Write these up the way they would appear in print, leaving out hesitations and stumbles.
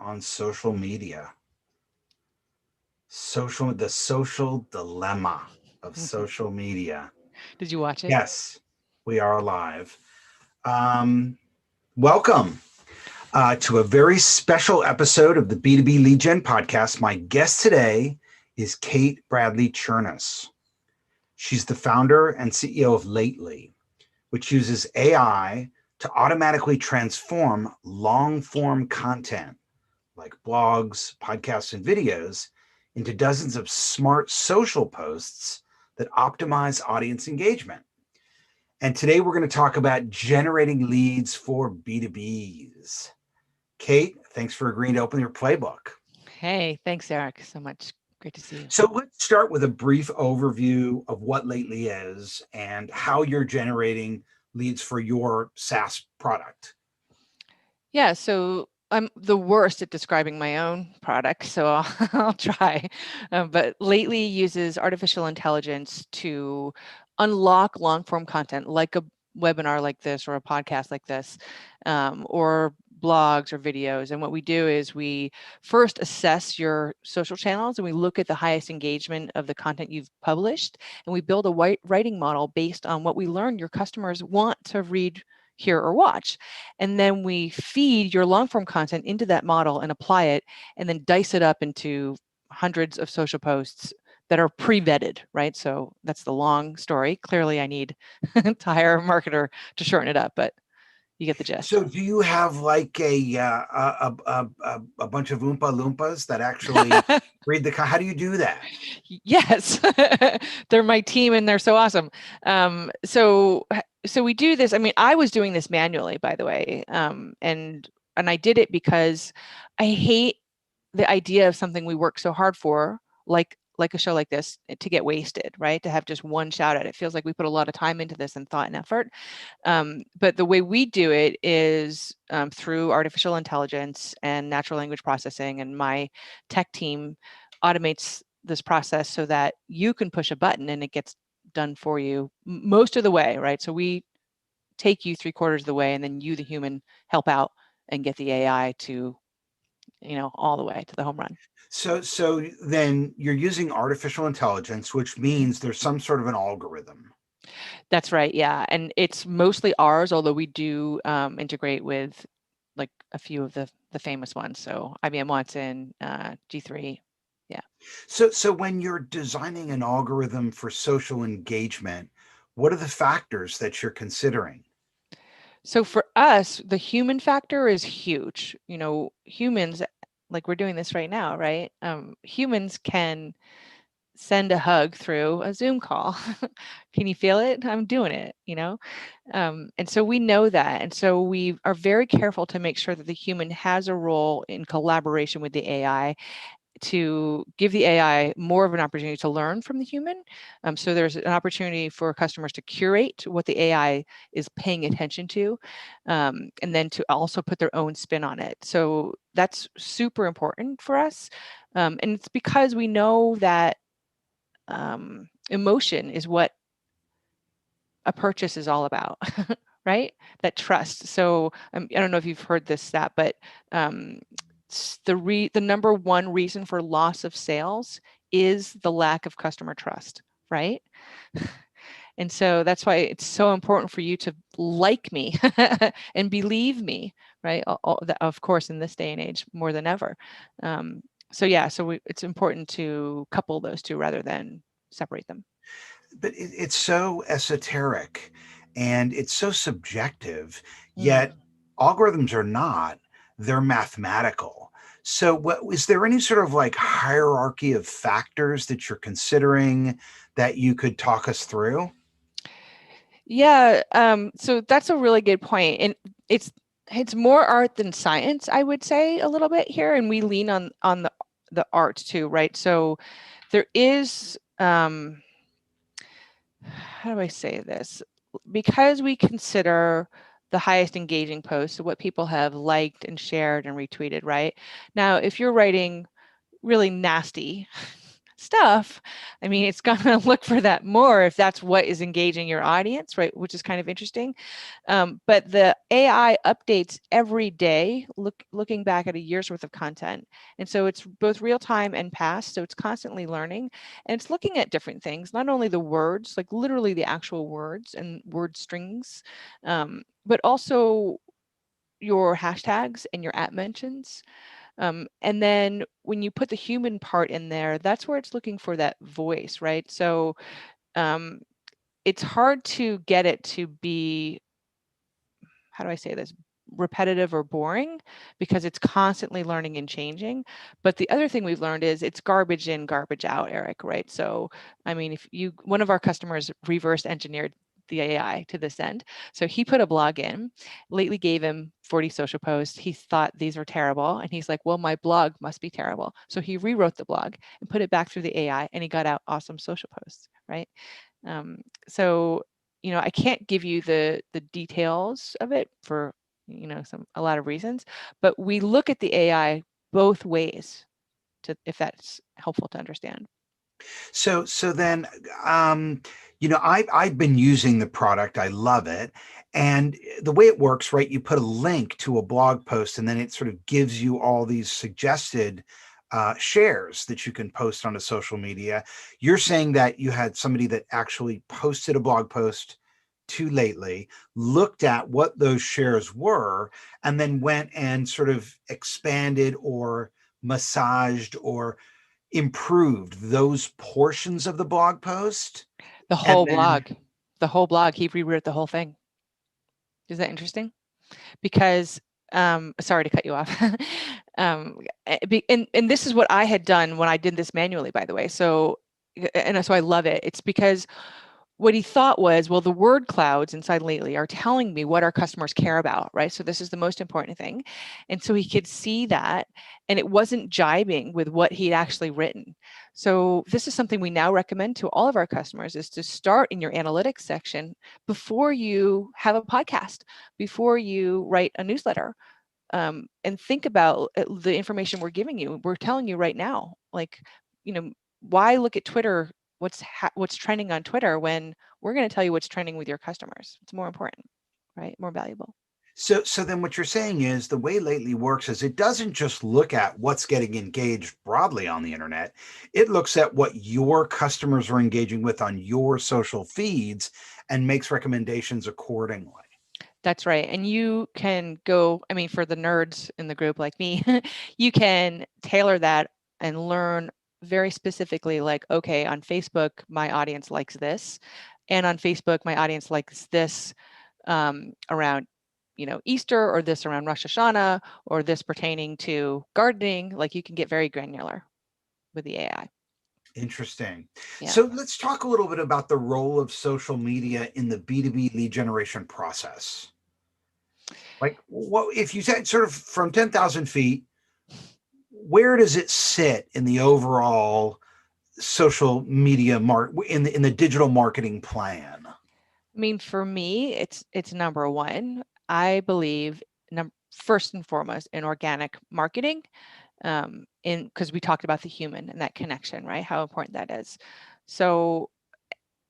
on social media. The social dilemma of social media. Did you watch it? Yes, we are alive. Um, Welcome to a very special episode of the B2B Lead Gen podcast. My guest today is Kate Bradley Chernis. She's the founder and CEO of Lately, which uses AI to automatically transform long form content like blogs, podcasts, and videos into dozens of smart social posts that optimize audience engagement. And today we're going to talk about generating leads for B2Bs. Kate, thanks for agreeing to open your playbook. Hey, thanks, Eric, so much. Great to see you. So let's start with a brief overview of what Lately is and how you're generating leads for your SaaS product. Yeah, so I'm the worst at describing my own product, so I'll try. But Lately uses artificial intelligence to unlock long form content like a webinar like this or a podcast like this, or blogs or videos. And what we do is we first assess your social channels and we look at the highest engagement of the content you've published, and we build a writing model based on what we learn your customers want to read, hear, or watch. And then we feed your long form content into that model and apply it, and then dice it up into hundreds of social posts that are pre-vetted, right? So that's the long story. Clearly I need to hire a marketer to shorten it up, but you get the gist. So, do you have like a bunch of Oompa Loompas that actually read the? How do you do that? Yes, they're my team and they're so awesome. So we do this. I mean, I was doing this manually, by the way, and I did it because I hate the idea of something we work so hard for, like a show like this, to get wasted, right? To have just one shout out. It feels like we put a lot of time into this and thought and effort. But the way we do it is through artificial intelligence and natural language processing, and my tech team automates this process so that you can push a button and it gets done for you most of the way, right? So we take you 3/4 of the way, and then you, the human, help out and get the AI to, all the way to the home run. So then you're using artificial intelligence, which Mhm. means there's some sort of an algorithm. That's right. Yeah. And it's mostly ours, although we do integrate with like a few of the famous ones. So IBM Watson, G3. Yeah. So when you're designing an algorithm for social engagement, what are the factors that you're considering? So for us, the human factor is huge. Humans, like we're doing this right now, right? Humans can send a hug through a Zoom call. Can you feel it? I'm doing it. And so we know that. And so we are very careful to make sure that the human has a role in collaboration with the AI to give the AI more of an opportunity to learn from the human. So there's an opportunity for customers to curate what the AI is paying attention to, and then to also put their own spin on it. So that's super important for us. And it's because we know that emotion is what a purchase is all about, right? That trust. So I don't know if you've heard this stat, but um, the number one reason for loss of sales is the lack of customer trust, right? And so that's why it's so important for you to like me and believe me, right? Of course, in this day and age, more than ever. So yeah, it's important to couple those two rather than separate them. But it's so esoteric and it's so subjective, Mm. yet algorithms are not, they're mathematical. So what is there any sort of like hierarchy of factors that you're considering that you could talk us through? Yeah, so that's a really good point, and it's it's more art than science, I would say, a little bit here, and we lean on the art too, right? So there is, how do I say this? Because we consider the highest engaging posts, so what people have liked and shared and retweeted, right? Now, if you're writing really nasty stuff, I mean, it's going to look for that more if that's what is engaging your audience, right? Which is kind of interesting. But the AI updates every day, looking back at a year's worth of content. And so it's both real time and past. So it's constantly learning, and it's looking at different things, not only the words, like literally the actual words and word strings, but also your hashtags and your at mentions. And then when you put the human part in there, that's where it's looking for that voice, right? So um, it's hard to get it to be, how do I say this, repetitive or boring, because it's constantly learning and changing. But the other thing we've learned is it's garbage in, garbage out, Eric, right? So, I mean, one of our customers reverse engineered the AI to this end. So he put a blog in, lately gave him 40 social posts. He thought these were terrible. And he's like, well, my blog must be terrible. So he rewrote the blog and put it back through the AI, and he got out awesome social posts, right? So, I can't give you the details of it for, a lot of reasons, but we look at the AI both ways, if that's helpful to understand. So then, I've been using the product. I love it. And the way it works, right? You put a link to a blog post, and then it sort of gives you all these suggested shares that you can post onto social media. You're saying that you had somebody that actually posted a blog post too lately, looked at what those shares were, and then went and sort of expanded or massaged or improved those portions of the blog post. The And whole then, blog, the whole blog, he rewrote the whole thing. Is that interesting? Because sorry to cut you off. And this is what I had done when I did this manually, by the way. So I love it. It's because what he thought was, well, the word clouds inside lately are telling me what our customers care about, right? So this is the most important thing. And so he could see that, and it wasn't jibing with what he'd actually written. So this is something we now recommend to all of our customers, is to start in your analytics section before you have a podcast, before you write a newsletter, and think about the information we're giving you. We're telling you right now, like, why look at Twitter, what's trending on Twitter, when we're going to tell you what's trending with your customers. It's more important, right? More valuable. so then what you're saying is the way Lately works is it doesn't just look at what's getting engaged broadly on the internet. It looks at what your customers are engaging with on your social feeds and makes recommendations accordingly. That's right. And you can go, I mean, for the nerds in the group like me, you can tailor that and learn very specifically, like, okay, on Facebook, my audience likes this. And on Facebook, my audience likes this around, Easter, or this around Rosh Hashanah, or this pertaining to gardening. Like, you can get very granular with the AI. Interesting. Yeah. So let's talk a little bit about the role of social media in the B2B lead generation process. Like, what if you said sort of from 10,000 feet, where does it sit in the overall social media in the digital marketing plan? I mean, for me, it's number one. I believe first and foremost in organic marketing, in because we talked about the human and that connection, right? How important that is. So,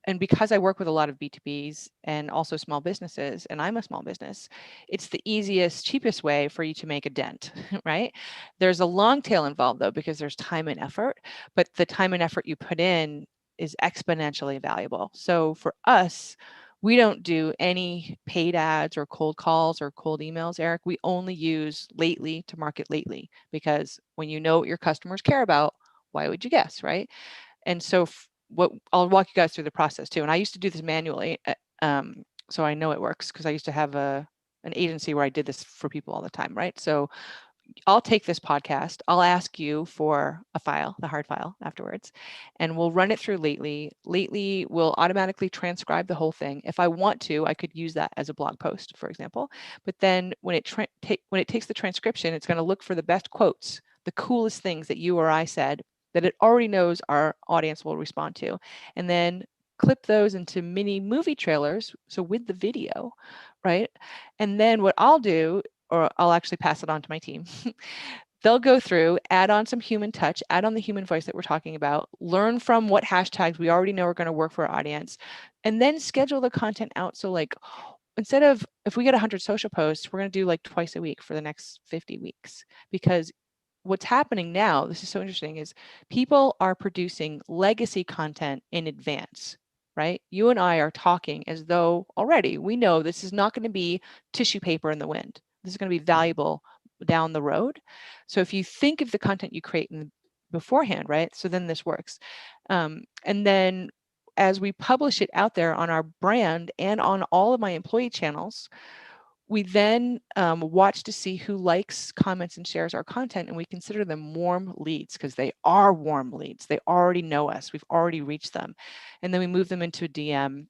and because I work with a lot of B2Bs and also small businesses, and I'm a small business, it's the easiest, cheapest way for you to make a dent, right? There's a long tail involved though, because there's time and effort, but the time and effort you put in is exponentially valuable. So for us, we don't do any paid ads or cold calls or cold emails, Eric. We only use Lately to market Lately, because when you know what your customers care about, why would you guess, right? And so what I'll walk you guys through the process too. And I used to do this manually, so I know it works, because I used to have an agency where I did this for people all the time, right? So I'll take this podcast, I'll ask you for a file, the hard file afterwards, and we'll run it through Lately. Lately will automatically transcribe the whole thing. If I want to, I could use that as a blog post, for example. But then when it takes the transcription, it's going to look for the best quotes, the coolest things that you or I said that it already knows our audience will respond to, and then clip those into mini movie trailers, so with the video, right? And then what I'll do, or I'll actually pass it on to my team. they'll go through, add on some human touch, add on the human voice that we're talking about, learn from what hashtags we already know are going to work for our audience, and then schedule the content out. So like, instead of, if we get 100 social posts, we're going to do like twice a week for the next 50 weeks. Because what's happening now, this is so interesting, is people are producing legacy content in advance, right? You and I are talking as though already we know this is not going to be tissue paper in the wind. This is going to be valuable down the road. So if you think of the content you create in beforehand, right? So then this works. And then as we publish it out there on our brand and on all of my employee channels, we then watch to see who likes, comments, and shares our content, and we consider them warm leads because they are warm leads. They already know us. We've already reached them. And then we move them into a DM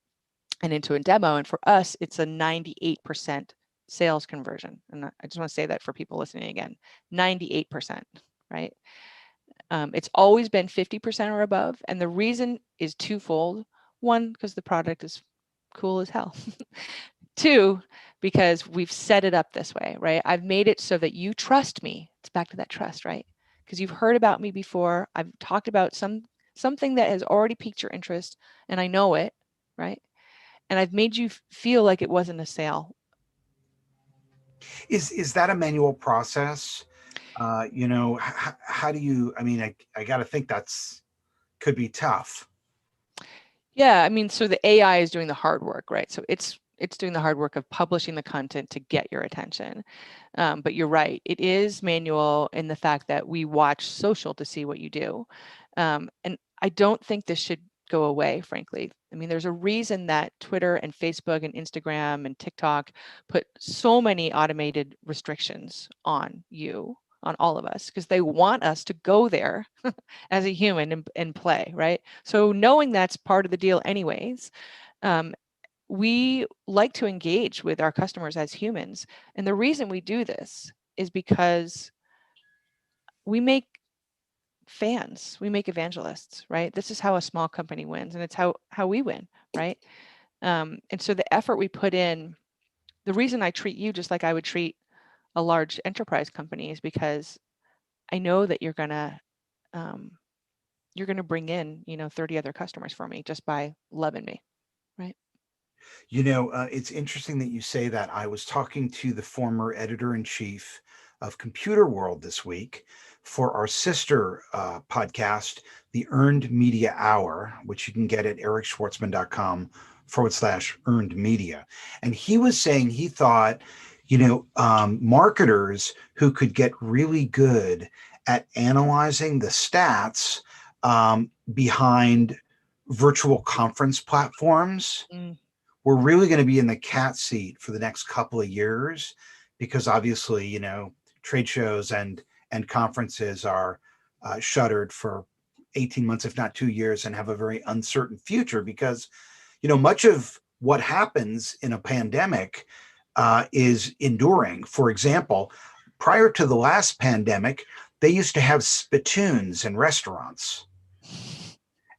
and into a demo. And for us, it's a 98% sales conversion. And I just want to say that for people listening again, 98%, right? It's always been 50% or above. And the reason is twofold. One, because the product is cool as hell. Two, because we've set it up this way, right? I've made it so that you trust me. It's back to that trust, right? Because you've heard about me before. I've talked about something that has already piqued your interest, and I know it, right? And I've made you feel like it wasn't a sale. Is that a manual process? How do you? I mean, I got to think that's could be tough. Yeah, I mean, so the AI is doing the hard work, right? So it's doing the hard work of publishing the content to get your attention. But you're right, it is manual in the fact that we watch social to see what you do. And I don't think this should go away, frankly. I mean, there's a reason that Twitter and Facebook and Instagram and TikTok put so many automated restrictions on you, on all of us, because they want us to go there as a human and play, right? So knowing that's part of the deal anyways, we like to engage with our customers as humans. And the reason we do this is because we make fans, we make evangelists, right? This is how a small company wins, and it's how we win, right? And so the effort we put in, the reason I treat you just like I would treat a large enterprise company is because I know that um, you're going to bring in, 30 other customers for me just by loving me, right? It's interesting that you say that. I was talking to the former editor in chief of Computer World this week for our sister podcast, the Earned Media Hour, which you can get at ericschwartzman.com/earned media. And he was saying he thought, marketers who could get really good at analyzing the stats behind virtual conference platforms, Mm, we're really going to be in the cat seat for the next couple of years because obviously, trade shows and conferences are shuttered for 18 months, if not 2 years, and have a very uncertain future because, much of what happens in a pandemic is enduring. For example, prior to the last pandemic, they used to have spittoons in restaurants,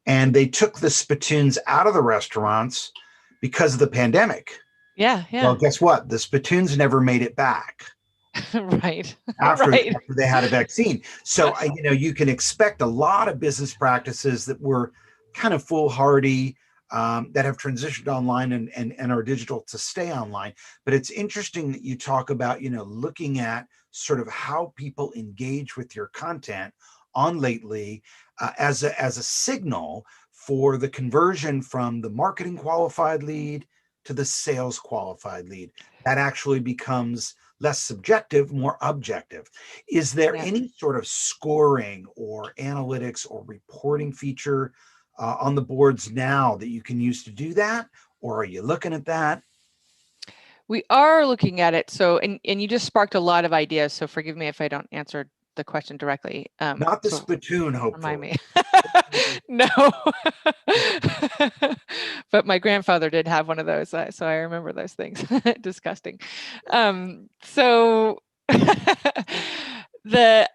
and they took the spittoons out of the restaurants because of the pandemic. yeah, Well, yeah. guess what? The spittoons never made it back Right. after Right. after they had a vaccine. So you can expect a lot of business practices that were kind of foolhardy, that have transitioned online and are digital to stay online. But it's interesting that you talk about looking at sort of how people engage with your content on lately, as a signal for the conversion from the marketing qualified lead to the sales qualified lead. That actually becomes less subjective, more objective. Is there Yeah. any sort of scoring or analytics or reporting feature on the boards now that you can use to do that? Or are you looking at that? We are looking at it. So, and you just sparked a lot of ideas. So forgive me if I don't answer the question directly. Not the So spittoon, remind hopefully. me. No. But my grandfather did have one of those, so I remember those things. Disgusting. So the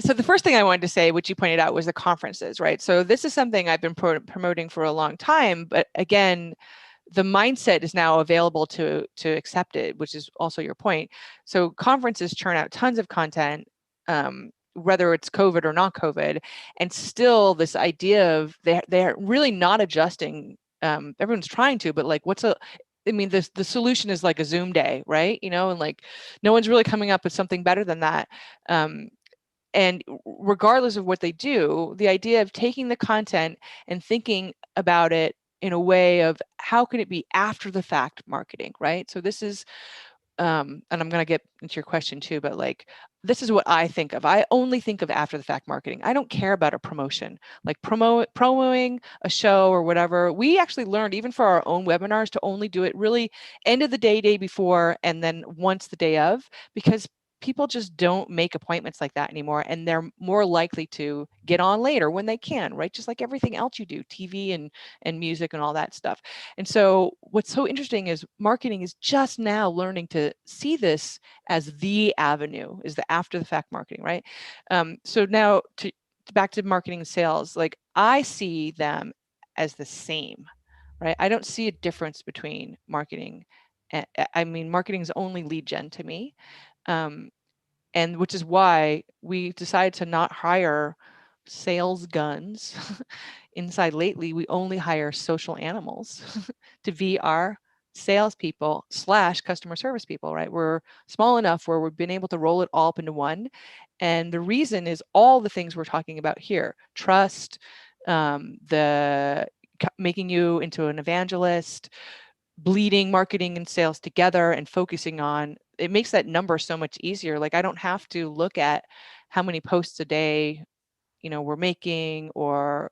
so the first thing I wanted to say, which you pointed out, was the conferences, right? So this is something I've been promoting for a long time, but again, the mindset is now available to accept it, which is also your point. So conferences churn out tons of content. whether it's COVID or not COVID. And still this idea of they're really not adjusting. Everyone's trying to, but like, I mean, the solution is like a Zoom day, right? And like, no one's really coming up with something better than that. And regardless of what they do, the idea of taking the content and thinking about it in a way of how can it be after the fact marketing, right? So this is, and I'm going to get into your question too, but like, this is what I think of. I only think of after the fact marketing. I don't care about a promotion, like promoting a show or whatever. We actually learned, even for our own webinars, to only do it really end of the day before, and then once the day of, because people just don't make appointments like that anymore, and they're more likely to get on later when they can, right? Just like everything else you do, TV and music and all that stuff. And so what's so interesting is marketing is just now learning to see this as the avenue, is the after the fact marketing, right? So now back to marketing and sales, like I see them as the same, right? I don't see a difference between marketing. I mean, marketing is only lead gen to me. And which is why we decided to not hire sales guns inside lately. We only hire social animals to be our salespeople / customer service people, right? We're small enough where we've been able to roll it all up into one. And the reason is all the things we're talking about here: trust, the making you into an evangelist, bleeding marketing and sales together and focusing on it makes that number so much easier. Like I don't have to look at how many posts a day, we're making, or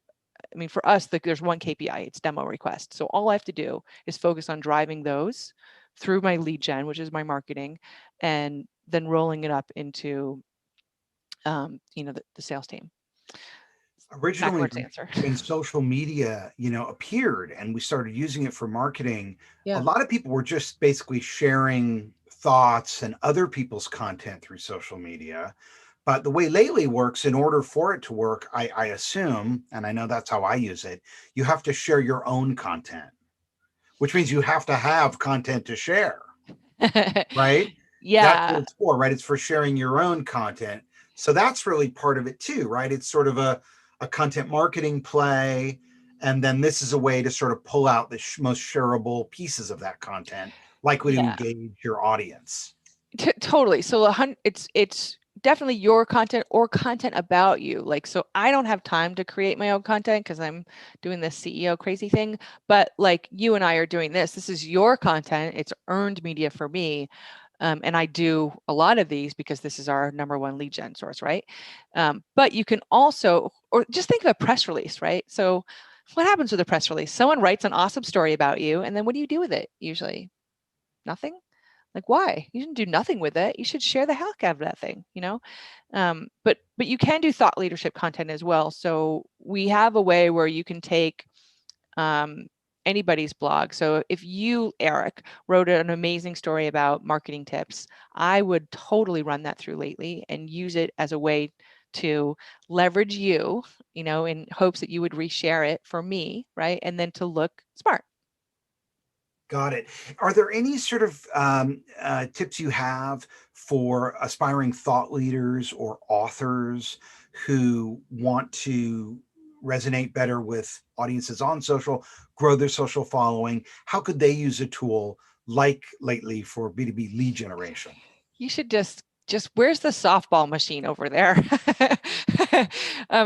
I mean, for us, there's one KPI, it's demo request. So all I have to do is focus on driving those through my lead gen, which is my marketing, and then rolling it up into, the sales team. Originally, Backwards answer. when social media, appeared and we started using it for marketing, a Yeah. lot of people were just basically sharing thoughts and other people's content through social media. But the way Lately works, in order for it to work, I assume, and I know that's how I use it, you have to share your own content, which means you have to have content to share, right? That's what Yeah. it's for, right? It's for sharing your own content. So that's really part of it too, right? It's sort of a content marketing play. And then this is a way to sort of pull out the most shareable pieces of that content, likely to Yeah. engage your audience. Totally. So it's definitely your content or content about you. Like, so I don't have time to create my own content because I'm doing this CEO crazy thing. But like you and I are doing this. This is your content. It's earned media for me. And I do a lot of these because this is our number one lead gen source, right? But you can also, or just think of a press release, right? So what happens with a press release? Someone writes an awesome story about you, and then what do you do with it usually? Nothing. Like, why? You shouldn't do nothing with it. You should share the heck out of that thing. But you can do thought leadership content as well. So we have a way where you can take um, anybody's blog. So if you, Eric, wrote an amazing story about marketing tips, I would totally run that through Lately and use it as a way to leverage you, in hopes that you would reshare it for me, right? And then to look smart. Got it. Are there any sort of tips you have for aspiring thought leaders or authors who want to resonate better with audiences on social, grow their social following? How could they use a tool like Lately for B2B lead generation? You should just where's the softball machine over there?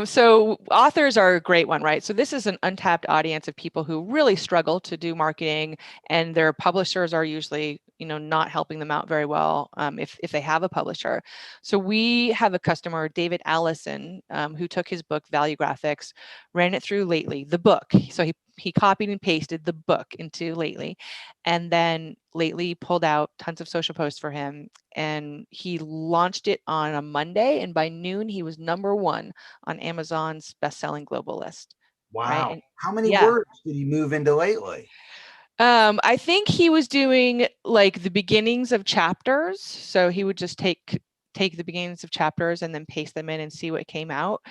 So authors are a great one, right? So this is an untapped audience of people who really struggle to do marketing, and their publishers are usually, not helping them out very well, if they have a publisher. So we have a customer, David Allison, who took his book Value Graphics, ran it through Lately, the book. So he copied and pasted the book into Lately, and then Lately pulled out tons of social posts for him, and he launched it on a Monday, and by noon he was number one on Amazon's best-selling global list, right? Wow. And How many yeah, words did he move into Lately? I think he was doing like the beginnings of chapters, so he would just take the beginnings of chapters and then paste them in and see what came out.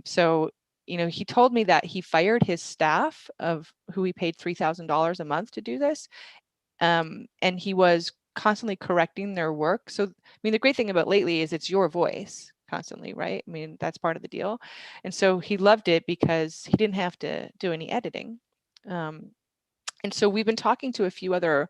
So he told me that he fired his staff of who he paid $3,000 a month to do this, and he was constantly correcting their work. So, I mean, the great thing about Lately is it's your voice. constantly, right? I mean, that's part of the deal. And so he loved it because he didn't have to do any editing. Um, and so we've been talking to a few other,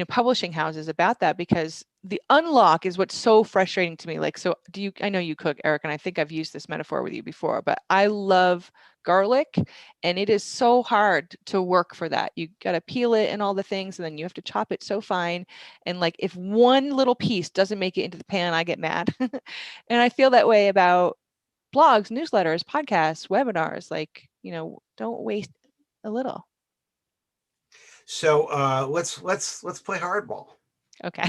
publishing houses about that, because the unlock is what's so frustrating to me. Like, so I know you cook, Eric, and I think I've used this metaphor with you before, but I love garlic, and it is so hard to work for that. You got to peel it and all the things, and then you have to chop it so fine. And like, if one little piece doesn't make it into the pan, I get mad. And I feel that way about blogs, newsletters, podcasts, webinars. Like, don't waste a little. So let's play hardball. Okay.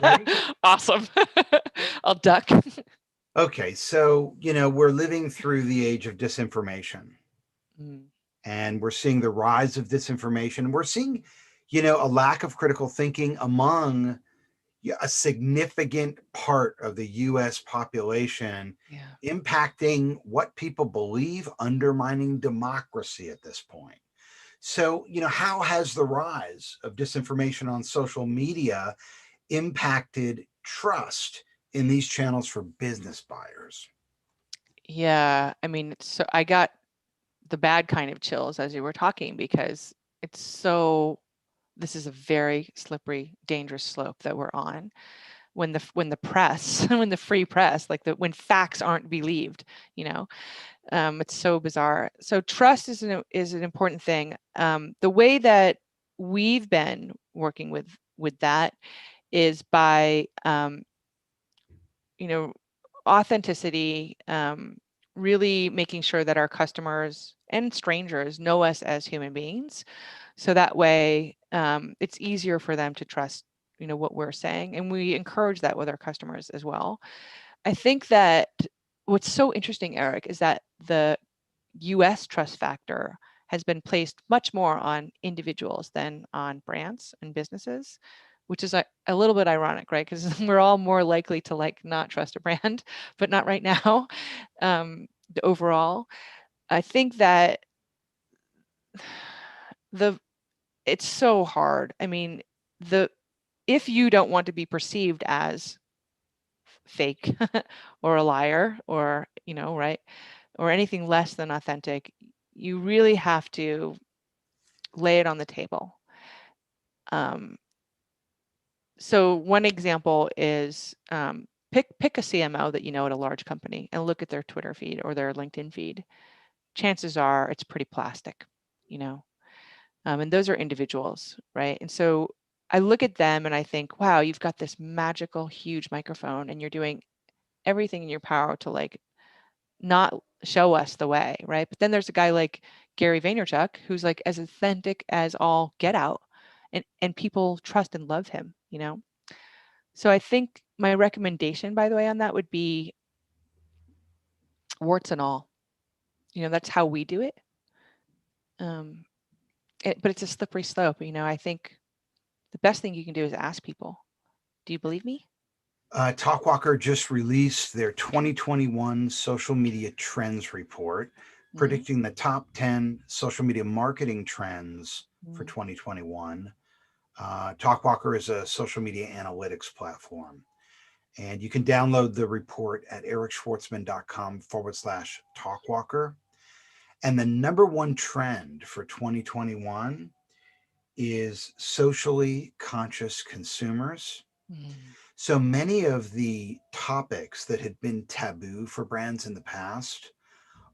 Ready? Awesome. I'll duck. Okay, so we're living through the age of disinformation, and we're seeing the rise of disinformation. We're seeing, a lack of critical thinking among a significant part of the U.S. population, Yeah. impacting what people believe, undermining democracy at this point. So, how has the rise of disinformation on social media impacted trust in these channels for business buyers? Yeah. I mean, so I got the bad kind of chills as you were talking, because this is a very slippery, dangerous slope that we're on. When the press, when the free press, when facts aren't believed, it's so bizarre. So trust is an important thing. The way that we've been working with that is by authenticity, really making sure that our customers and strangers know us as human beings. So that way, it's easier for them to trust, what we're saying. And we encourage that with our customers as well. I think that what's so interesting, Eric, is that the US trust factor has been placed much more on individuals than on brands and businesses, which is a little bit ironic, right? Because we're all more likely to not trust a brand, but not right now. Overall, I think that it's so hard. I mean, if you don't want to be perceived as fake or a liar, or right, or anything less than authentic, you really have to lay it on the table. So one example is, pick a CMO that you know at a large company and look at their Twitter feed or their LinkedIn feed. Chances are it's pretty plastic, and those are individuals, right? And so I look at them and I think, wow, you've got this magical, huge microphone, and you're doing everything in your power to not show us the way, right? But then there's a guy like Gary Vaynerchuk, who's as authentic as all get out, and people trust and love him, So I think my recommendation, by the way, on that would be warts and all. That's how we do it. But it's a slippery slope. I think the best thing you can do is ask people, do you believe me? Talkwalker just released their 2021 social media trends report, predicting the top 10 social media marketing trends for 2021. Talkwalker is a social media analytics platform. And you can download the report at ericschwartzman.com/talkwalker. And the number one trend for 2021 is socially conscious consumers. So many of the topics that had been taboo for brands in the past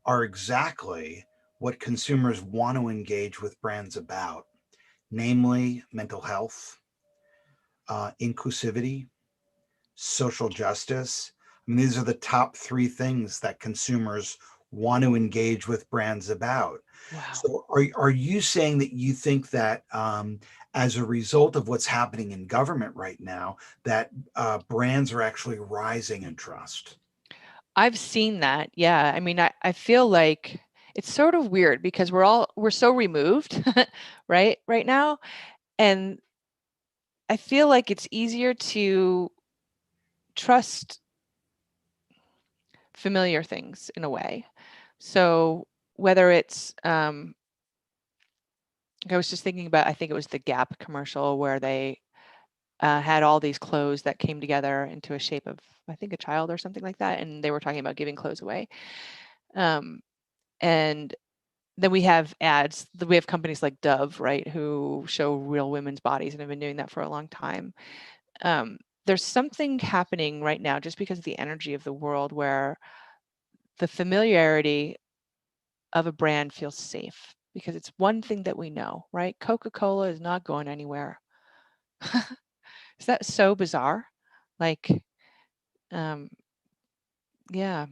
are exactly what consumers want to engage with brands about, namely mental health, inclusivity, social justice. I mean, these are the top three things that consumers want to engage with brands about. Wow. So are you saying that you think that as a result of what's happening in government right now, that brands are actually rising in trust? I've seen that. Yeah. I mean, I feel like it's sort of weird because we're so removed, right now. And I feel like it's easier to trust familiar things in a way. So whether it's, I was just thinking about, I think it was the Gap commercial where they had all these clothes that came together into a shape of, I think, a child or something like that. And they were talking about giving clothes away. Um, and then we have ads. We have companies like Dove, right, who show real women's bodies and have been doing that for a long time. There's something happening right now just because of the energy of the world where the familiarity of a brand feels safe because it's one thing that we know, right? Coca-Cola is not going anywhere. Is that so bizarre? Like, um, yeah,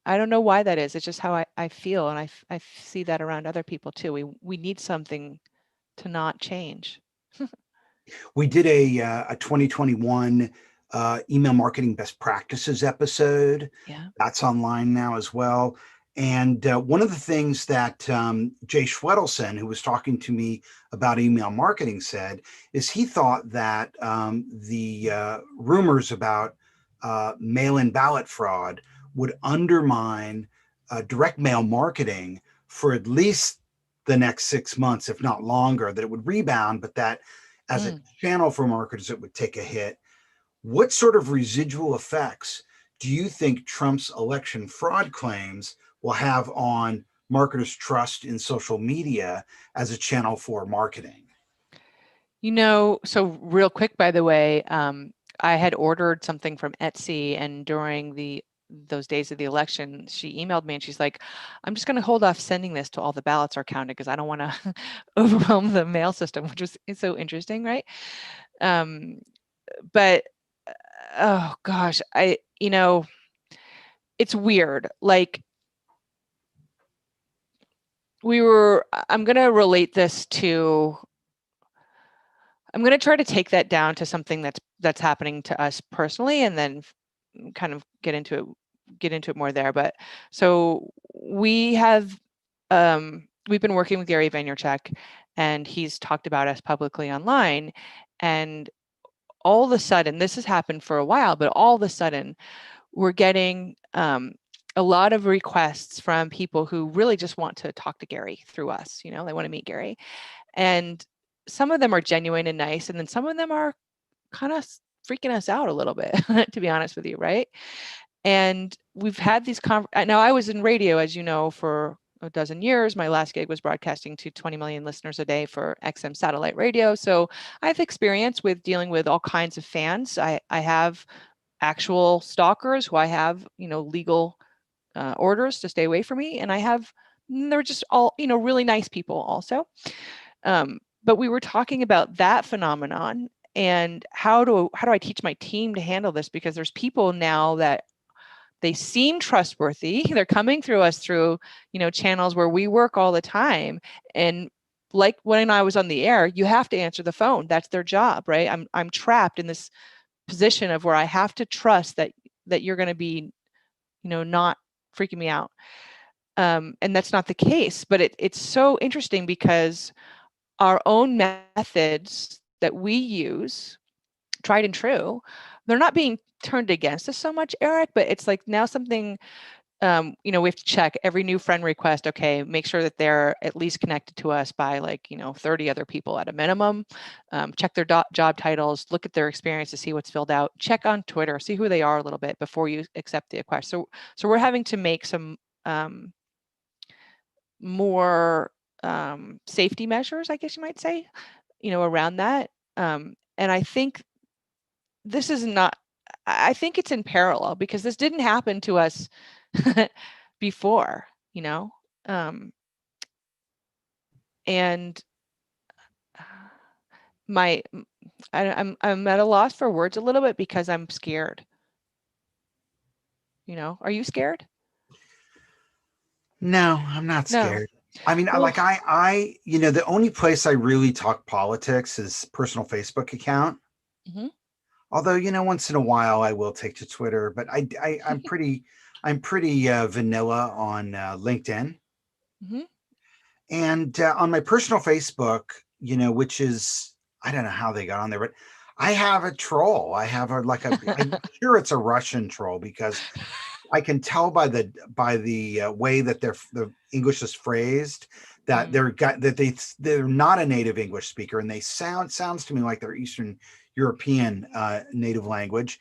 I don't know why that is. It's just how I feel. And I see that around other people too. We need something to not change. We did a 2021 email marketing best practices episode. Yeah. That's online now as well. And one of the things that Jay Schwedelson, who was talking to me about email marketing, said is he thought that the rumors about mail-in ballot fraud would undermine direct mail marketing for at least the next 6 months, if not longer, that it would rebound, but that as a Mm. channel for marketers, it would take a hit. What sort of residual effects do you think Trump's election fraud claims will have on marketers' trust in social media as a channel for marketing? So real quick, by the way, I had ordered something from Etsy, and during those days of the election, she emailed me and she's like, I'm just going to hold off sending this till all the ballots are counted because I don't want to overwhelm the mail system, which was so interesting, right? Um, but oh gosh, it's weird. Like I'm going to relate this to I'm going to try to take that down to something that's happening to us personally, and then kind of get into it more there. But so we've been working with Gary Vaynerchuk, and he's talked about us publicly online. And all of a sudden, this has happened for a while, but all of a sudden, we're getting a lot of requests from people who really just want to talk to Gary through us. They want to meet Gary. And some of them are genuine and nice, and then some of them are kind of freaking us out a little bit, to be honest with you, right? And we've had these now I was in radio, as you know, for a dozen years. My last gig was broadcasting to 20 million listeners a day for XM satellite radio. So I have experience with dealing with all kinds of fans. I have actual stalkers who I have, legal orders to stay away from me. And they're just all, really nice people also. But we were talking about that phenomenon and how do I teach my team to handle this? Because there's people now that they seem trustworthy. They're coming through us through, channels where we work all the time. And like when I was on the air, you have to answer the phone. That's their job, right? I'm trapped in this position of where I have to trust that you're going to be, not freaking me out. And that's not the case. But it's so interesting because our own methods that we use, tried and true, they're not being turned against us so much, Eric, but it's like now something, we have to check every new friend request. Okay, make sure that they're at least connected to us by 30 other people at a minimum. Check their job titles, look at their experience to see what's filled out, check on Twitter, see who they are a little bit before you accept the request. So we're having to make some more safety measures, I guess you might say, around that. And I think this is not, I think it's in parallel because this didn't happen to us before, um, and my, I'm at a loss for words a little bit because I'm scared. Are you scared? No, I'm not No. scared. I mean, Well, the only place I really talk politics is personal Facebook account. mhm. Although, once in a while I will take to Twitter, but I'm pretty vanilla on LinkedIn. Mhm. And on my personal Facebook, which is, I don't know how they got on there, but I have a troll. I'm sure it's a Russian troll because I can tell by the way that the English is phrased that Mm. they're not a native English speaker, and they sounds to me like they're Eastern European native language.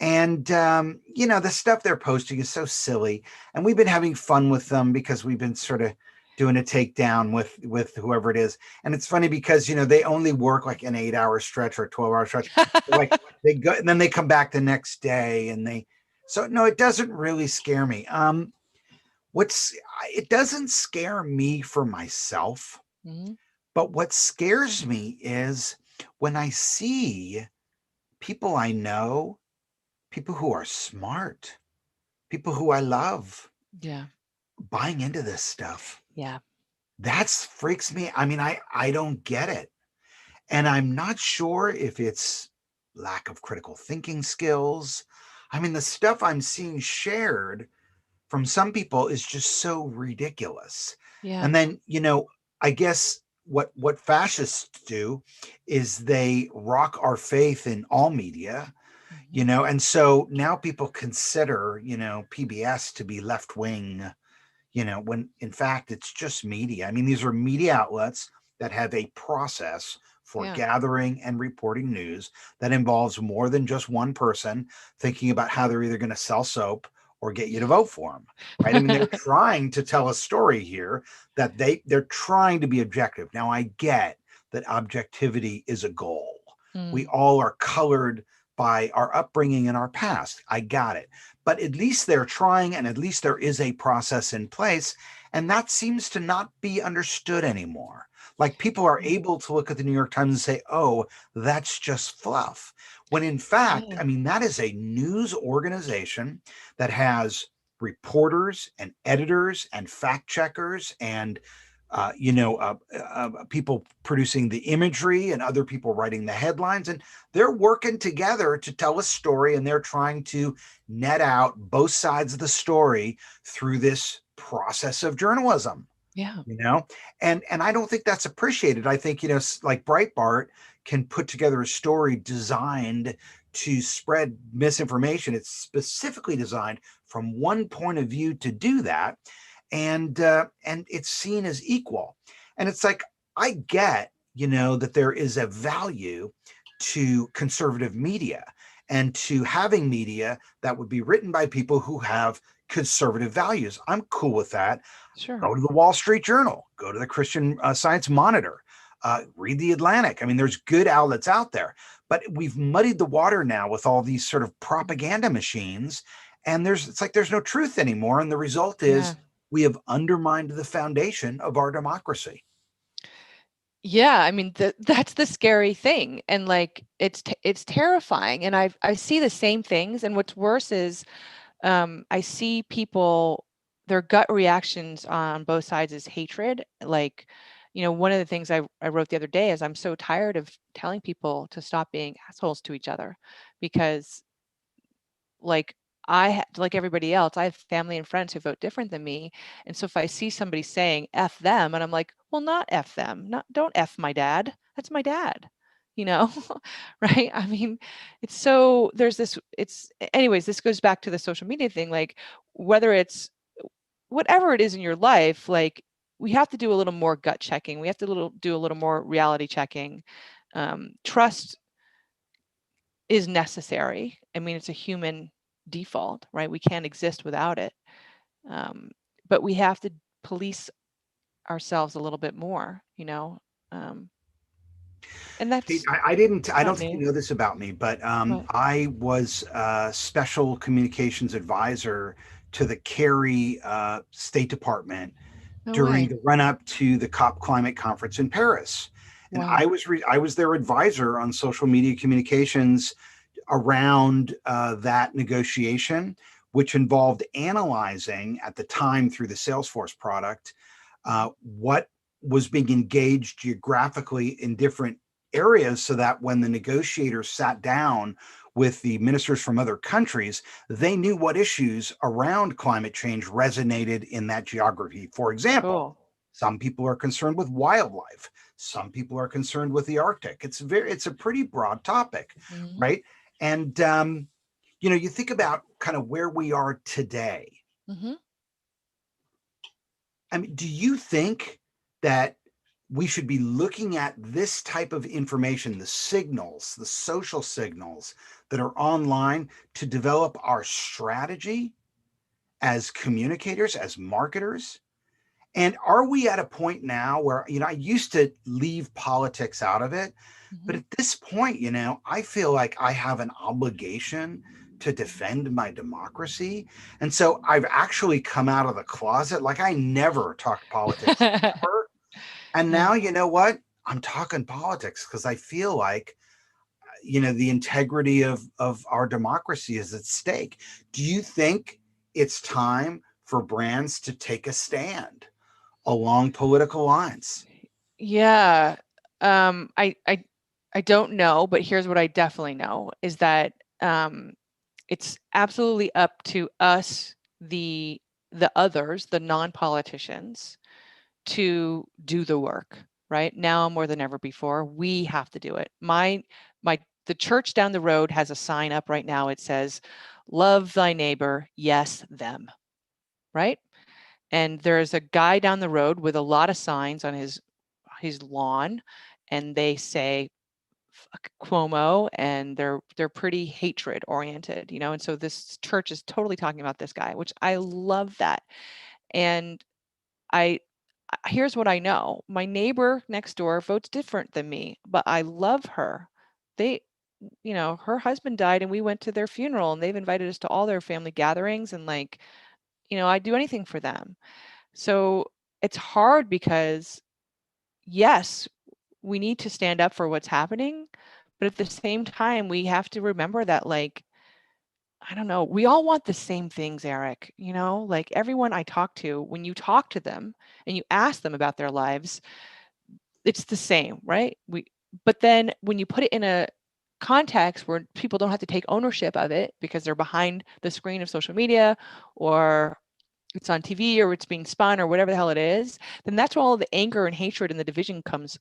And, the stuff they're posting is so silly. And we've been having fun with them because we've been sort of doing a takedown with whoever it is. And it's funny because, they only work like an 8-hour stretch or a 12-hour stretch. Like they go and then they come back the next day so no, it doesn't really scare me. It doesn't scare me for myself, Mhm. but what scares me is when I see people I know, people who are smart, people who I love Yeah. buying into this stuff. Yeah. That freaks me. I mean, I don't get it. And I'm not sure if it's lack of critical thinking skills. I mean, the stuff I'm seeing shared from some people is just so ridiculous. Yeah. And then, I guess what fascists do is they rock our faith in all media, Mhm. and so now people consider, PBS to be left wing, when in fact it's just media. I mean, these are media outlets that have a process for Yeah. gathering and reporting news that involves more than just one person thinking about how they're either going to sell soap or get you to vote for them, right? I mean, they're trying to tell a story here that they're trying to be objective. Now, I get that objectivity is a goal. We Mm. all are colored by our upbringing and our past. I got it. But at least they're trying, and at least there is a process in place. And that seems to not be understood anymore. Like people are Mm. able to look at the New York Times and say, oh, that's just fluff. When in fact, Yeah. I mean, that is a news organization that has reporters and editors and fact checkers and people producing the imagery and other people writing the headlines, and they're working together to tell a story, and they're trying to net out both sides of the story through this process of journalism. Yeah. you know and I don't think that's appreciated. I think, like Breitbart can put together a story designed to spread misinformation. It's specifically designed from one point of view to do that, and it's seen as equal. And it's like, I get, that there is a value to conservative media and to having media that would be written by people who have conservative values. I'm cool with that. Sure. Go to the Wall Street Journal, go to the Christian Science Monitor, read the Atlantic. I mean, there's good outlets out there, but we've muddied the water now with all these sort of propaganda machines, and it's like there's no truth anymore. And the result Yeah. is we have undermined the foundation of our democracy. Yeah, I mean that's the scary thing, and like it's terrifying, and I see the same things, and what's worse is I see people, their gut reactions on both sides is hatred. Like, one of the things I wrote the other day is I'm so tired of telling people to stop being assholes to each other, because like like everybody else, I have family and friends who vote different than me. And so if I see somebody saying F them, and I'm like, well, not F them, don't F my dad. That's my dad, you know, right? I mean, there's this, anyways, this goes back to the social media thing, like whether it's whatever it is in your life, like we have to do a little more gut checking. We have to do a little more reality checking. Trust is necessary. I mean, it's a human default, right? We can't exist without it. Um, but we have to police ourselves a little bit more, um, and Hey, that's I not don't think you new. know this about me, but But I was a special communications advisor to the Kerry State Department no during way. the run up to the COP climate conference in Paris. And Wow. I was their advisor on social media communications around that negotiation, which involved analyzing at the time through the Salesforce product what was being engaged geographically in different areas, so that when the negotiators sat down with the ministers from other countries, they knew what issues around climate change resonated in that geography. For example, Cool. some people are concerned with wildlife. Some people are concerned with the Arctic. It's a pretty broad topic, Hmm. right? And you think about kind of where we are today. Hmm. I mean, do you think that we should be looking at this type of information, the signals, the social signals that are online to develop our strategy as communicators, as marketers? And are we at a point now where, I used to leave politics out of it, but Mhm. at this point, I feel like I have an obligation to defend my democracy. And so I've actually come out of the closet. Like, I never talked politics ever. And Yeah. now, you know what? I'm talking politics because I feel like, the integrity of our democracy is at stake. Do you think it's time for brands to take a stand along political lines? Yeah. I don't know, but here's what I definitely know is that um, it's absolutely up to us, the others, the non-politicians, to do the work. Right now, more than ever before, we have to do it. My the church down the road has a sign up right now. It says, "Love thy neighbor, yes, them." Right? And there's a guy down the road with a lot of signs on his lawn, and they say fuck Cuomo, and they're pretty hatred oriented, and so this church is totally talking about this guy, which I love that. And I here's what I know. My neighbor next door votes different than me, but I love her. They her husband died and we went to their funeral and they've invited us to all their family gatherings and like, I'd do anything for them. So it's hard because, yes, we need to stand up for what's happening, but at the same time, we have to remember that, like, I don't know, we all want the same things, Eric. Like everyone I talk to, when you talk to them and you ask them about their lives, it's the same, right? But then when you put it in a context where people don't have to take ownership of it because they're behind the screen of social media or it's on TV or it's being spun or whatever the hell it is, then that's where all the anger and hatred and the division comes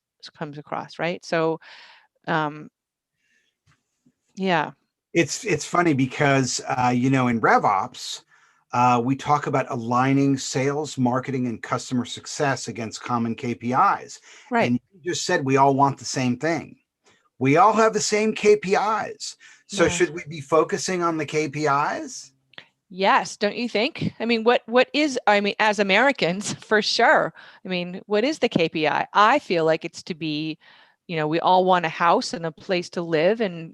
across, right? So, um, yeah, It's funny because in RevOps, we talk about aligning sales, marketing, and customer success against common KPIs. right, And you just said we all want the same thing. We all have the same KPIs. So yeah. should we be focusing on the KPIs? Yes, don't you think? I mean, I mean, as Americans, for sure. I mean, what is the KPI? I feel like it's to be, we all want a house and a place to live and,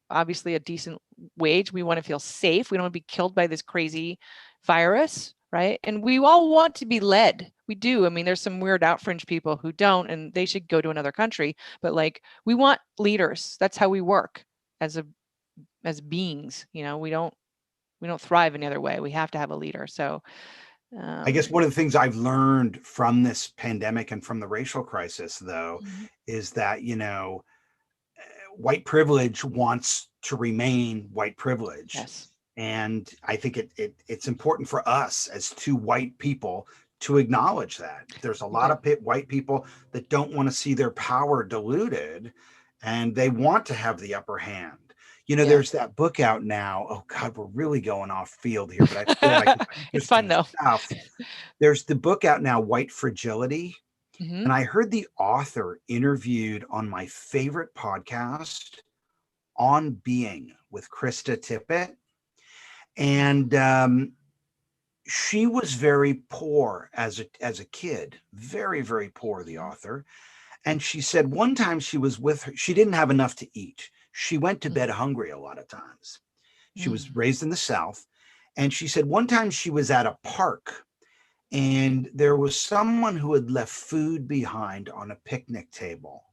obviously a decent wage. We want to feel safe. We don't want to be killed by this crazy virus, right? And we all want to be led. We do. I mean, there's some weird out fringe people who don't, and they should go to another country. But like, we want leaders. That's how we work as beings. We don't thrive any other way. We have to have a leader. So, I guess um, one of the things I've learned from this pandemic and from the racial crisis, though, mhm. is that, white privilege wants to remain white privilege. Yes, And I think it's important for us as two white people to acknowledge that. There's a we lot do. of white people that don't want to see their power diluted and they want to have the upper hand. Yeah. There's that book out now. Oh God, we're really going off field here, but I feel like it's It's fun interesting though. stuff. There's the book out now, White Fragility. Hmm. And I heard the author interviewed on my favorite podcast, On Being, with Krista Tippett. And she was very poor as a kid, very, very poor, the author. And she said one time she was with her, she didn't have enough to eat. She went to bed hungry a lot of times. She was Mm-hmm. raised in the South. And she said one time she was at a park and there was someone who had left food behind on a picnic table.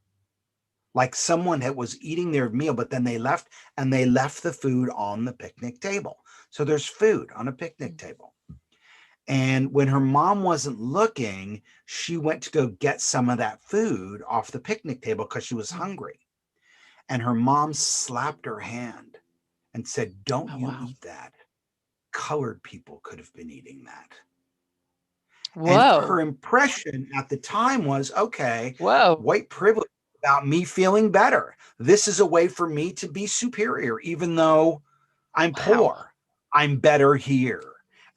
Like someone that was eating their meal, but then they left and they left the food on the picnic table. So there's food on a picnic table. And when her mom wasn't looking, she went to go get some of that food off the picnic table because she was hungry. And her mom slapped her hand and said, "Don't Oh you wow. eat that. Colored people could have been eating that." And her Whoa. impression at the time was, okay, Whoa. white privilege about me feeling better. This is a way for me to be superior, even though I'm Wow. poor. I'm better here.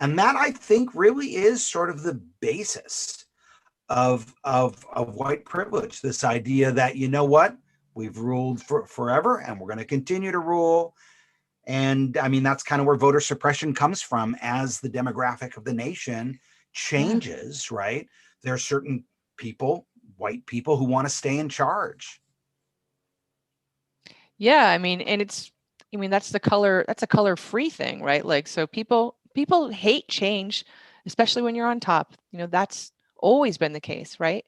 And that I think really is sort of the basis of white privilege. This idea that, you know what, we've ruled for forever and we're going to continue to rule. And I mean, that's kind of where voter suppression comes from as the demographic of the nation Yeah. changes, right? There are certain people, white people, who want to stay in charge. Yeah, I mean, and I mean, that's a color free thing, right? Like, so people hate change, especially when you're on top. That's always been the case, right?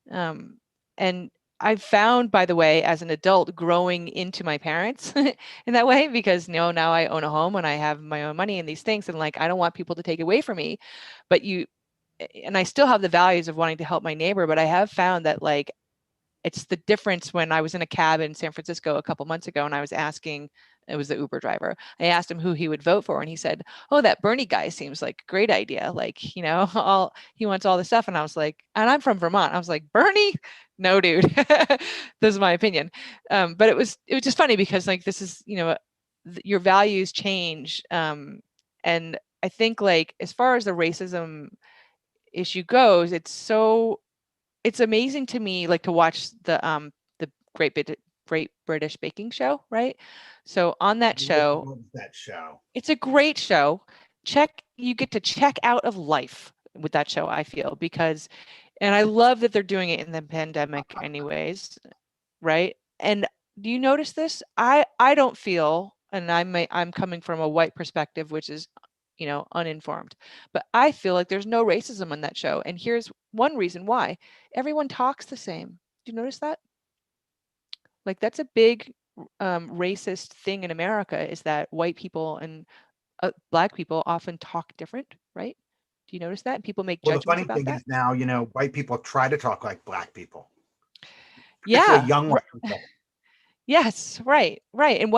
Um, and I've found, by the way, as an adult growing into my parents in that way, because now I own a home and I have my own money and these things, and like, I don't want people to take away from me, but and I still have the values of wanting to help my neighbor, but I have found that, like, it's the difference when I was in a cab in San Francisco a couple months ago and I was asking, it was the Uber driver. I asked him who he would vote for. And he said, "Oh, that Bernie guy seems like a great idea. Like, he wants all this stuff." And I was like, and I'm from Vermont. I was like, "Bernie? No, dude." This is my opinion. But it was just funny because, like, this is, your values change. And I think, like, as far as the racism issue goes, it's amazing to me, like, to watch the Great British Baking Show, right? So on that show, Love that show. it's a great show. You get to check out of life with that show, I feel, because, and I love that they're doing it in the pandemic anyways, right? And do you notice this? I don't feel, and I'm coming from a white perspective, which is, uninformed, but I feel like there's no racism on that show. And here's one reason why. Everyone talks the same. Do you notice that? Like, that's a big racist thing in America, is that white people and Black people often talk different, right? Do you notice that? People make Well, the judgments funny about thing that. is now, white people try to talk like Black people, particularly Yeah. young white people. Yes, right, right. And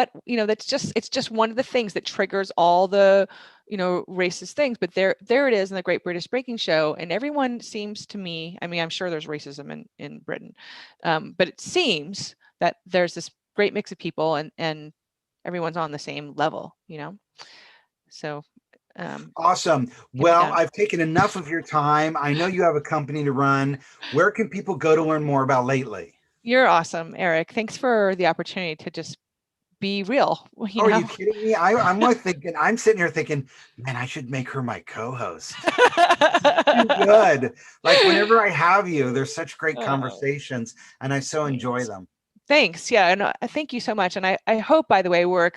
it's just one of the things that triggers all the, racist things. But there it is in the Great British Baking Show. And everyone seems to me, I mean, I'm sure there's racism in Britain, but it seems that there's this great mix of people, and everyone's on the same level. So Awesome. can be Well, done. I've taken enough of your time. I know you have a company to run. Where can people go to learn more about Lately? You're awesome, Eric. Thanks for the opportunity to just be real, you Oh, are you know? kidding me? I'm like thinking, I'm sitting here thinking, man, I should make her my co-host. Too good. Like whenever I have you, there's such great Oh, conversations and I so enjoy thanks. them. Thanks. Yeah. And thank you so much. And I hope, by the way, we're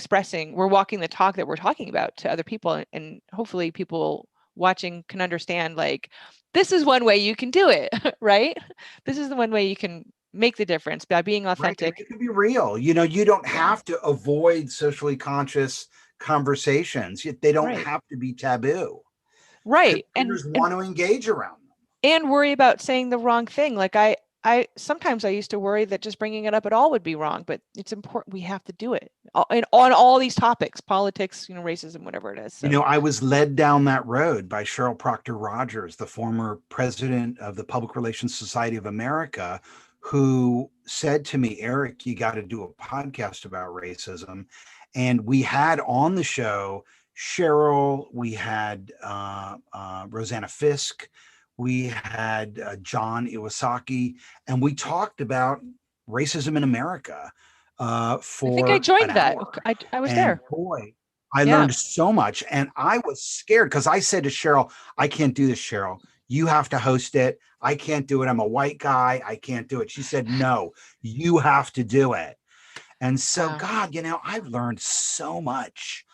walking the talk that we're talking about to other people. And hopefully people watching can understand, like, this is one way you can do it, right? This is the one way you can make the difference by being Right. And authentic. it can be real. You don't Yeah. have to avoid socially conscious conversations. They don't Right. have to be taboo because Right. leaders want to engage around them. And worry about saying the wrong thing. Like, I sometimes I used to worry that just bringing it up at all would be wrong, but it's important. We have to do it, and on all these topics, politics, racism, whatever it is. So I was led down that road by Cheryl Proctor Rogers, the former president of the Public Relations Society of America, who said to me, Eric, you got to do a podcast about racism. And we had on the show Cheryl, we had Rosanna Fisk, we had John Iwasaki, and we talked about racism in America I think I for an joined that. hour. I was And there. boy, I Yeah. learned so much. And I was scared because I said to Cheryl, I can't do this, Cheryl. You have to host it. I can't do it. I'm a white guy. I can't do it. She said, no, you have to do it. And so, Wow. God, I've learned so much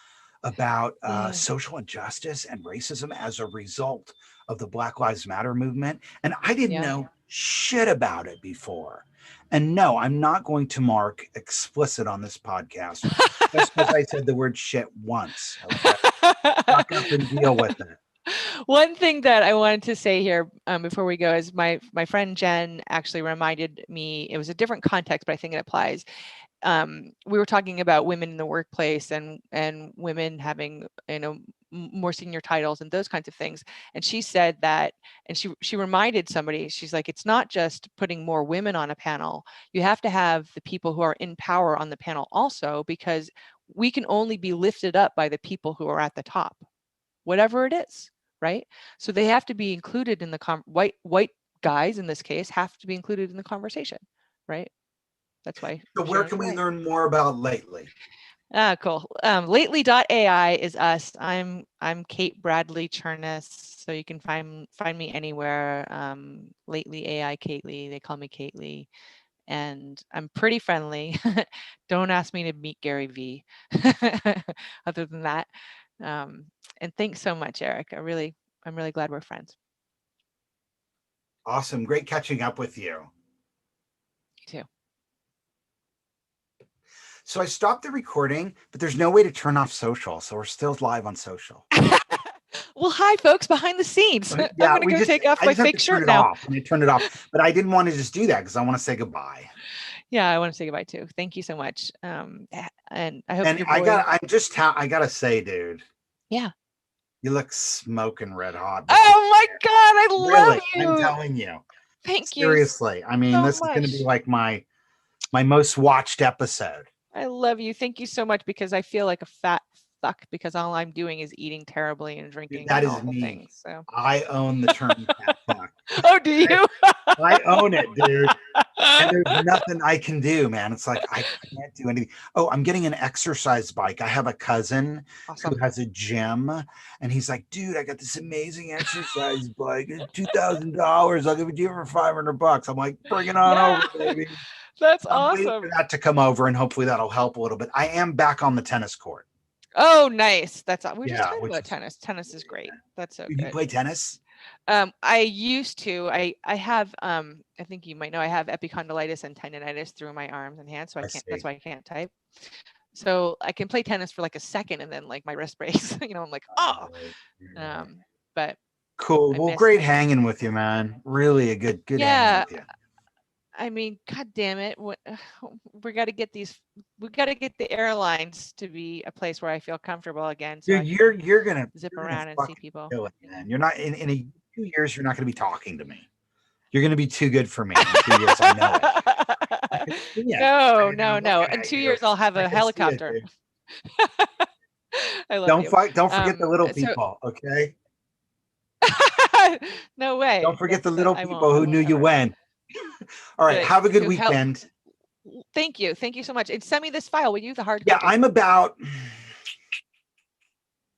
about Yeah. social injustice and racism as a result of the Black Lives Matter movement. And I didn't Yeah. know shit about it before. And no, I'm not going to mark explicit on this podcast just because I said the word shit once. Okay. Suck up and deal with it. One thing that I wanted to say here before we go is my friend Jen actually reminded me. It was a different context, but I think it applies. We were talking about women in the workplace and women having, more senior titles and those kinds of things. And she said that, and she reminded somebody, she's like, it's not just putting more women on a panel. You have to have the people who are in power on the panel also, because we can only be lifted up by the people who are at the top, whatever it is, right? So they have to be included in the white guys in this case have to be included in the conversation, right? That's why So where sharing's can we right. learn more about Lately? Cool. Lately.ai is us. I'm Kate Bradley Chernus, so you can find me anywhere. Lately AI Kate Lee. They call me Kate Lee, and I'm pretty friendly. Don't ask me to meet Gary V. Other than that, and thanks so much, Eric. I'm really glad we're friends. Awesome. Great catching up with you. You too. So I stopped the recording, but there's no way to turn off social. So we're still live on social. Well, hi, folks, behind the scenes. I'm Yeah, going to go take off I my just have fake to turn shirt it now. off. And I turned it off, but I didn't want to just do that because I want to say goodbye. Yeah, I want to say goodbye too. Thank you so much. And I hope And your boy. I gotta say, dude. Yeah. You look smoking red hot. Oh my God, I love I'm you. telling you. Thank you Seriously. I mean, so this is going to much. be like my most watched episode. I love you. Thank you so much, because I feel like a fat fuck because all I'm doing is eating terribly and drinking That and is all the me. things. So I own the term fat fuck. Oh, do you? I own it, dude. And there's nothing I can do, man. It's like I can't do anything. Oh, I'm getting an exercise bike. I have a cousin Awesome. who has a gym, and he's like, dude, I got this amazing exercise bike. It's $2,000. I'll give it to you for $500. I'm like, bring it on over, baby. That's I'm waiting awesome. for that to come over, and hopefully that'll help a little bit. I am back on the tennis court. Oh, nice. That's we're just Yeah, talking about tennis. Tennis is great. That's so you good. play tennis? I used to. I have I think you might know, I have epicondylitis and tendonitis through my arms and hands, so I can't. That's why I can't type. So I can play tennis for like a second, and then like my wrist breaks. I'm like, oh. But Cool. I Well, miss great my. hanging with you, man. Really a good hanging Yeah. with you. I mean, God damn it. We got to get we got to get the airlines to be a place where I feel comfortable again. So Dude, you're gonna zip you're around gonna and see fucking people. kill it, man. You're not in a 2 years. You're not gonna be talking to me. You're gonna be too good for me in 2 years. I know it. I can see it. No. In 2 years, I'll have a helicopter. I love you. Don't forget the little people, okay? No way. Don't forget the little I people won't who knew you ever. when. All right, have a good So weekend. Thank you so much. And send me this file, will you? The hard Yeah, copy. I'm about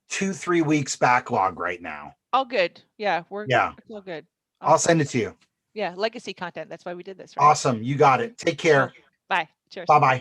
2-3 weeks backlog right now. All good. Yeah, it's all good. I'll send it to you. Yeah, legacy content. That's why we did this, right? Awesome. You got it. Take care. Cool. Bye. Cheers. Bye-bye.